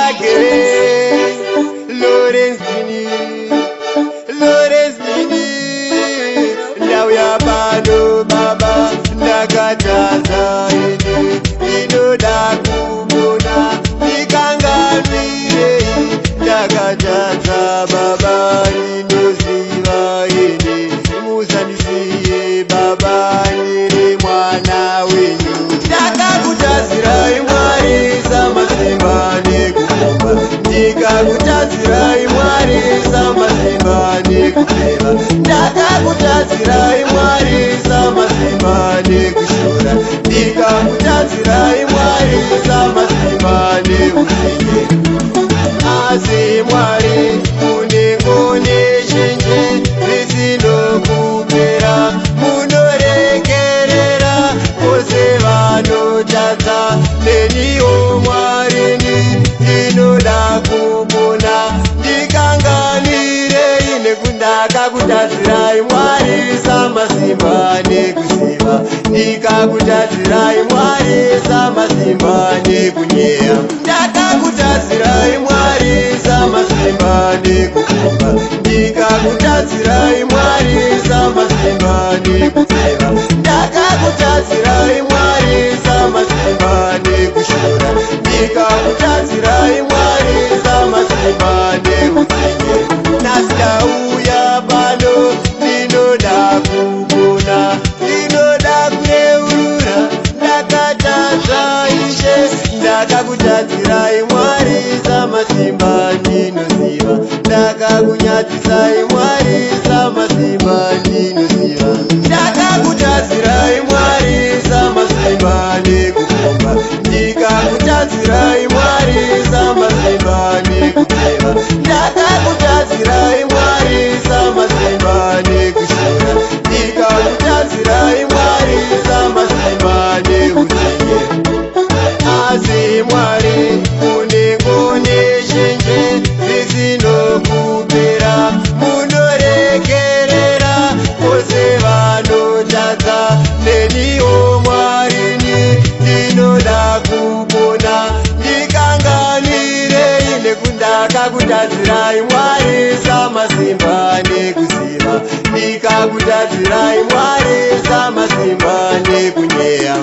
again. Lawrence Mini. Now ya bado baba ndakataza ine inoda kubona nikangamire ndakataza baba inoziva ine musandisiye baba nyiri mwana wenyu ndakakutazirai mwari samasimba nekukomba ndikakutazirai mwari samasimba nekupeva ndakakutazirai mwari samasimba nekushora ndikakutazirai mwari samasimba neusinye asi mwari munengone zhinji risinokupera munorekerera vose vanotadza neniwo mwarini ndinoda kupona ndikanganirei nekundakakutadzirai mwari samasimba nekuziva ndikakutadzirai mwari samasimba nekunyeya ndakakutadzirai mwari samasimba nekukomba ndikakutadzirai mwari samasimba nekupeva ndakakutadzirai mwari samasimba nekushora ndikakutadzirai mwari samasimba neutsinye nasikauya pano ndinoda kupona ndinoda kuneurura ndakatadza ishe ndakakutadzirai mwari samasimba ndinoziva ndakakunyadzisai mwari samasimba ndinoziva ndakakutadzirai mwari samasimba nekukomba ndikakutadzirai mwari samasimba nekupeva ndakakutadzirai mwari samasimba nekushora ndikakutadzirai mwari samasimba neutsinye asi mwari munengone zhinji risinokupera munorekerera vose vanotadza neniwo mwarini ndinoda kupona ndikanganirei nekundakakutadzirai mwari samasimba nekuziva ndikakutadzirai mwari samasimba nekunyeya